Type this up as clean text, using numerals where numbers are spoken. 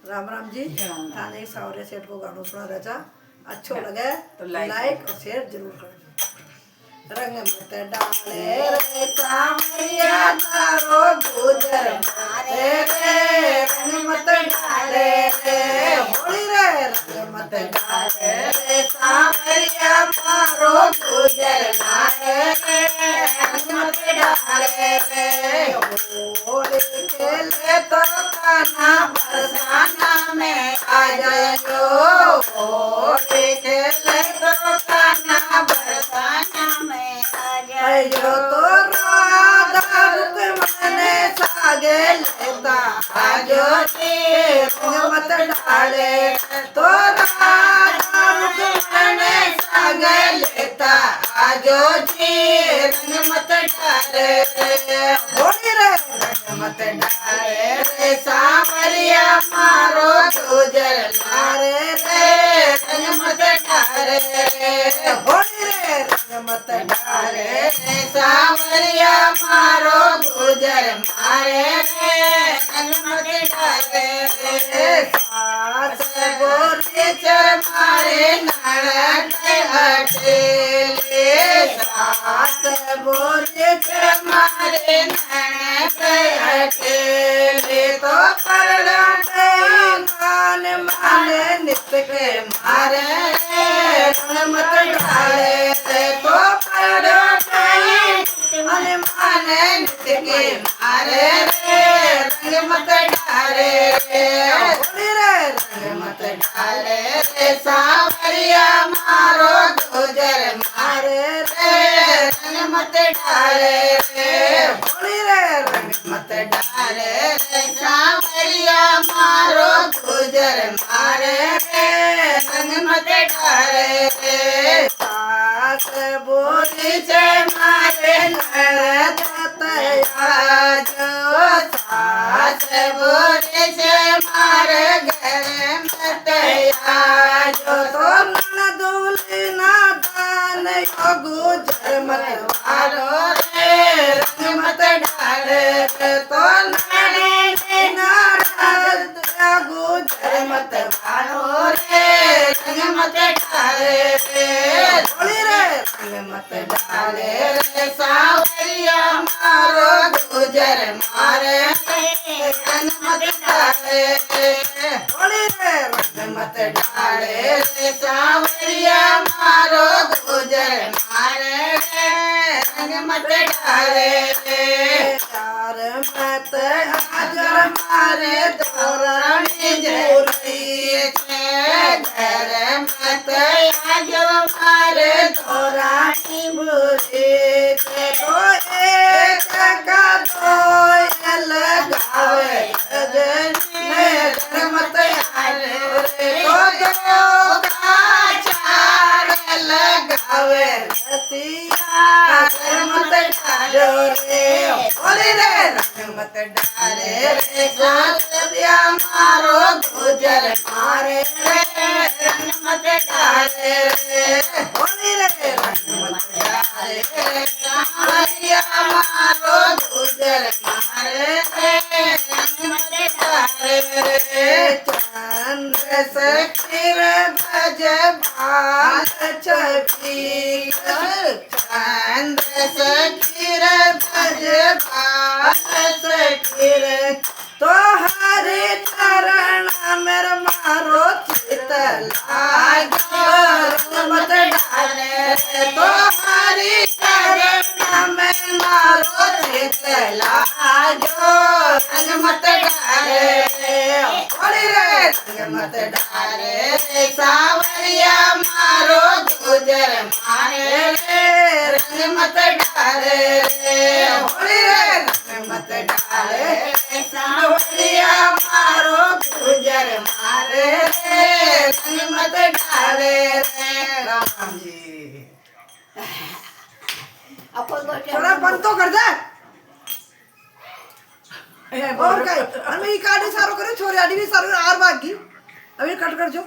राम राम जी। राम। थाने सावरे सेठ को गानों सुना रचा अच्छो लगे तो लाइक और शेयर जरूर करें। रंग मत डाले रे सामरिया तारो गुजर मारे रे, रंग मत डाले रे होली रे, रंग मत डाले रे सामरिया तारो गुजर मारे रे, रंग मत डाले रे होली खेले तो काना बरसाना में आ जाओ, होली खेले तो काना बरसाना में आ जाओ, तो राधा रुक्मणी सागे लेता आजो जी, रंग मत डाले तो राधा रुक्मणी सागे लेता आजो जी, रंग मत डाले होली रे, रंग मत डाले रे सावरिया मारो गुजर मारे रे, रंग मत डाले रे होली रे, रंग मत डाले रे सावरिया मारो गुजर मारे रे, रंग मत डाले रे सास बोले चर मारे नारद हटेले, सास बोले चर मारे नारद हटेले, तो परड़े मान माने नित के मारे रे, रंग मत डाले रे, तो परड़े मन माने नित के मारे रे, रंग मत डाले रे होली रे, रंग मत डाले रे सावरिया मारो गुजर मारे रे, रंग मत डाले रे होली रे, रंग मत डाले रे सावरिया मारो गुजर मारे रे, रंग मत डाले रे सास बोली से मारे नरद आजो, सास बोली से मारे घर मत आजो, तो ननदुली ना दान यो गुजर मत वालो रे, रंग मत डाले रे, तो ननदुली ना दान यो गुजर मत वालो रे, रंग मत डाले रे होली रे, रंग मत डाले रे सावरिया मारो गुजर मारे रे, रंग मत डाले रे होली रे, रंग मत डाले रे सावरिया मारो गुजर मारे रे, रंग मत डाले रे चार मत हाजर मारे दौरानी जरूरी छे, घर मत हाजर मारे दौरानी बुरी छे, तो एक का दो लगावे ने, घर मत हारे रे, तो दो का चार लगावे रसिया, घर मत डालो रे होली रे, रंग मत डाले रे सावरिया मारो गुजर मारे रे, रंग मत डाले रे होली रे, रंग मत डाले रे सावरिया मारो गुजर मारे रे, रंग मत डाले रे चंद्र सखीर भज बाल छवि, चंद्र सखीर भज बाल सखीर, तो हरि चरण मेर मारो चित लागो, रंग मत डाले रे, तो हरि चरण में मारो चित लागो, रंग मत डाले रे होली रे, रंग मत डाले रे सावरिया मारो गुजर मारे रे, रंग मत डाले रे होली रे, रंग मत डाले रे सावरिया मारो गुजर मारे रे, रंग मत डाले रे। राम राम जी। थोड़ा बंद तो कर दे और काय, आणि काढी सारो करे छोरी आडी भी सारो आर बाकी अभी कट कर जो।